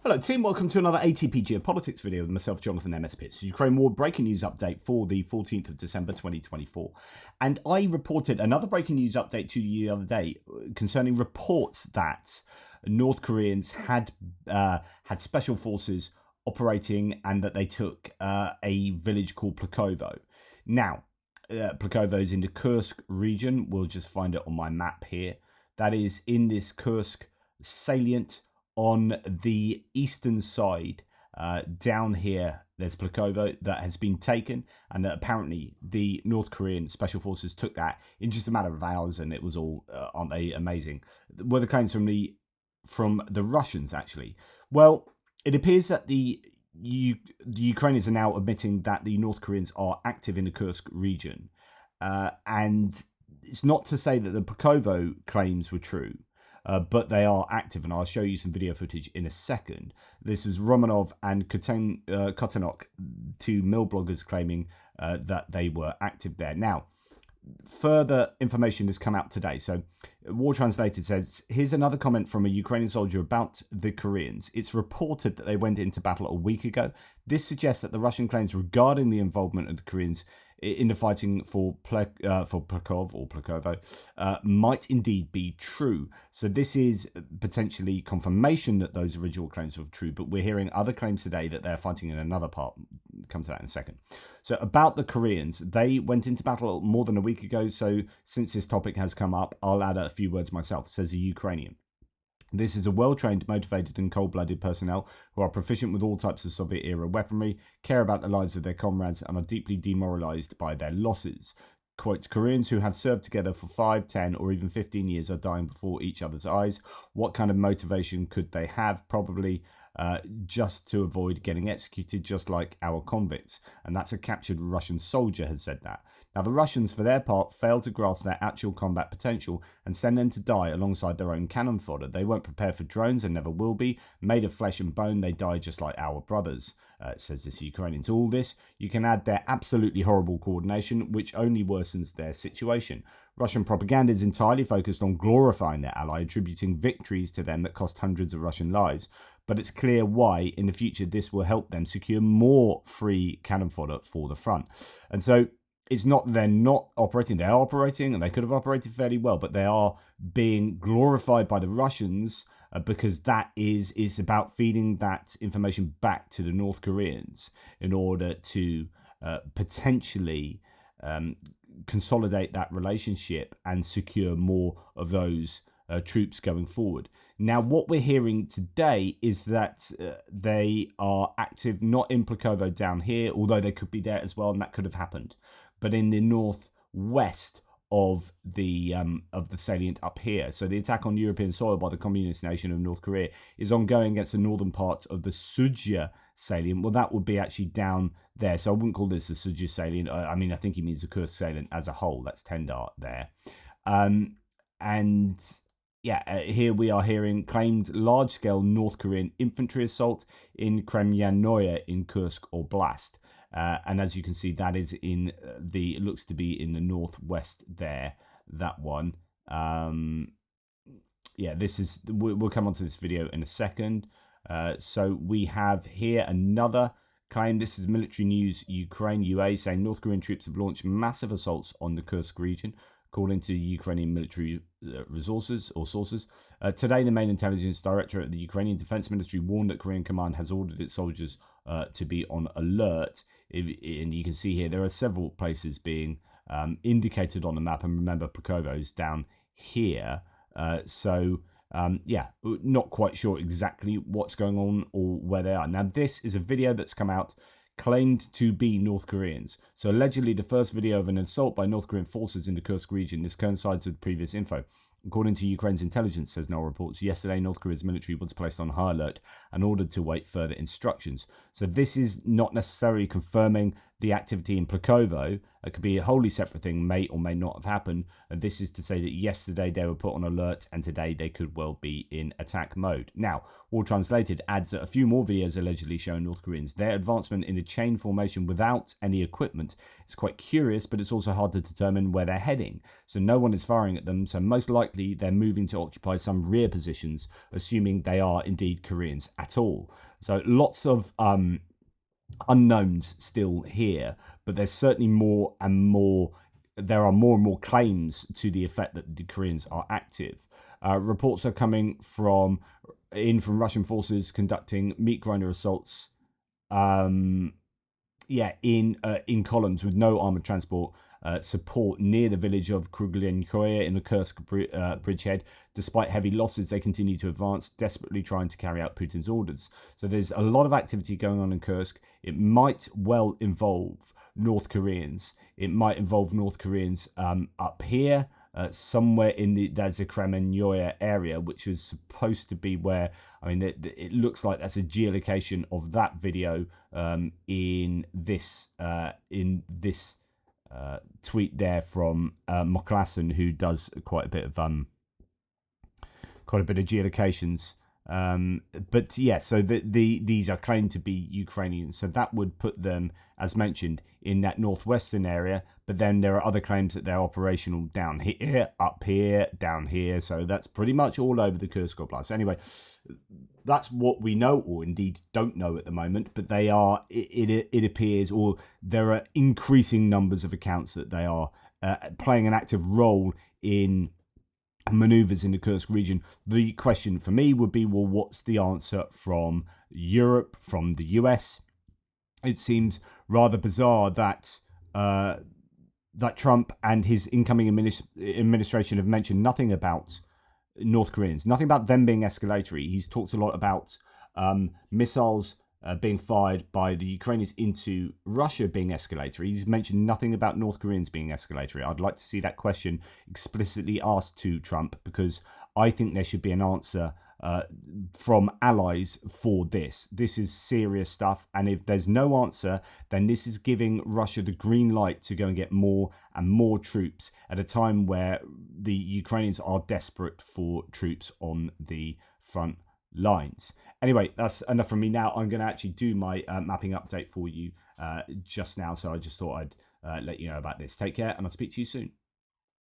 Hello team, welcome to another ATP Geopolitics video with myself, Jonathan MS Pearce. Ukraine War breaking news update for the 14th of December 2024. And I reported another breaking news update to you the other day concerning reports that North Koreans had special forces operating and that they took a village called Plakovo. Now, Plakovo is in the Kursk region. We'll just find it on my map here. That is in this Kursk salient. On the eastern side, down here, there's Plakovo that has been taken, and apparently the North Korean special forces took that in just a matter of hours, and it was all, aren't they amazing? Were the claims from the Russians, actually? Well, it appears that the Ukrainians are now admitting that the North Koreans are active in the Kursk region, and it's not to say that the Plakovo claims were true. But they are active, and I'll show you some video footage in a second. This was Romanov and Kotenok, two mill bloggers, claiming that they were active there. Now, further information has come out today. So, War Translated says, here's another comment from a Ukrainian soldier about the Koreans. It's reported that they went into battle a week ago. This suggests that the Russian claims regarding the involvement of the Koreans in the fighting for Plakovo might indeed be true. So this is potentially confirmation that those original claims were true, but we're hearing other claims today that they're fighting in another part. Come to that in a second. So about the Koreans, they went into battle more than a week ago, so since this topic has come up, I'll add a few words myself, says a Ukrainian. This is a well-trained, motivated and cold-blooded personnel who are proficient with all types of Soviet-era weaponry, care about the lives of their comrades, and are deeply demoralized by their losses. Quote, Koreans who have served together for 5, 10 or even 15 years are dying before each other's eyes. What kind of motivation could they have? Probably just to avoid getting executed, just like our convicts. And that's a captured Russian soldier has said that. Now, the Russians, for their part, failed to grasp their actual combat potential and send them to die alongside their own cannon fodder. They weren't prepared for drones and never will be. Made of flesh and bone, they died just like our brothers, says this Ukrainian. To all this, you can add their absolutely horrible coordination, which only worsens their situation. Russian propaganda is entirely focused on glorifying their ally, attributing victories to them that cost hundreds of Russian lives. But it's clear why, in the future, this will help them secure more free cannon fodder for the front. And so, it's not that they're not operating. They're operating, and they could have operated fairly well, but they are being glorified by the Russians because that is about feeding that information back to the North Koreans in order to potentially consolidate that relationship and secure more of those troops going forward. Now, what we're hearing today is that they are active not in Plakovo down here, although they could be there as well, and that could have happened, but in the northwest of the salient up here. So the attack on European soil by the communist nation of North Korea is ongoing against the northern part of the Sudzha salient. Well, that would be actually down there. So I wouldn't call this the Sudzha salient. I mean, I think he means the Kursk salient as a whole. That's Tendar there. And yeah, here we are hearing claimed large-scale North Korean infantry assault in Kremyanoye in Kursk Oblast. And as you can see, that is in it looks to be in the northwest there, that one. Yeah, this is, we'll come on to this video in a second. So we have here another claim. This is Military News Ukraine, UA, saying North Korean troops have launched massive assaults on the Kursk region, according to Ukrainian military sources. Today, the main intelligence director at the Ukrainian Defense Ministry warned that Korean Command has ordered its soldiers to be on alert. And you can see here, there are several places being indicated on the map. And remember, Plakovo's down here. Yeah, not quite sure exactly what's going on or where they are. Now, this is a video that's come out claimed to be North Koreans. So allegedly the first video of an assault by North Korean forces in the Kursk region. This coincides with previous info. According to Ukraine's intelligence, says Null reports, yesterday North Korea's military was placed on high alert and ordered to wait further instructions. So this is not necessarily confirming the activity in Plakovo. It could be a wholly separate thing, may or may not have happened. And this is to say that yesterday they were put on alert and today they could well be in attack mode. Now, War Translated adds that a few more videos allegedly show North Koreans their advancement in a chain formation without any equipment. It's quite curious, but it's also hard to determine where they're heading. So no one is firing at them. So most likely likely they're moving to occupy some rear positions, assuming they are indeed Koreans at all. So lots of unknowns still here, but there's certainly more and more. There are more and more claims to the effect that the Koreans are active. Reports are coming from Russian forces conducting meat grinder assaults. In columns with no armored transport support near the village of Kruglenkoye in the Kursk bridgehead. Despite heavy losses, they continue to advance, desperately trying to carry out Putin's orders. So there's a lot of activity going on in Kursk. It might well involve North Koreans. It might involve North Koreans up here, somewhere in the Kremlin area, which is supposed to be where, it looks like that's a geolocation of that video in this tweet there from Moklassen, who does quite a bit of geolocations. But yeah, so these are claimed to be Ukrainian, so that would put them, as mentioned, in that northwestern area. But then there are other claims that they're operational down here, up here, down here. So that's pretty much all over the Kursk Oblast. Anyway, that's what we know, or indeed don't know at the moment. But they are, it appears, or there are increasing numbers of accounts that they are playing an active role in maneuvers in the Kursk region. The question for me would be, well, what's the answer from Europe, from the US? It seems rather bizarre that Trump and his incoming administration have mentioned nothing about North Koreans, nothing about them being escalatory. He's talked a lot about missiles being fired by the Ukrainians into Russia being escalatory. He's mentioned nothing about North Koreans being escalatory. I'd like to see that question explicitly asked to Trump, because I think there should be an answer from allies for this. This is serious stuff, and if there's no answer, then this is giving Russia the green light to go and get more and more troops at a time where the Ukrainians are desperate for troops on the front lines. Anyway, that's enough from me now. I'm going to actually do my mapping update for you just now, so I just thought I'd let you know about this. Take care, and I'll speak to you soon.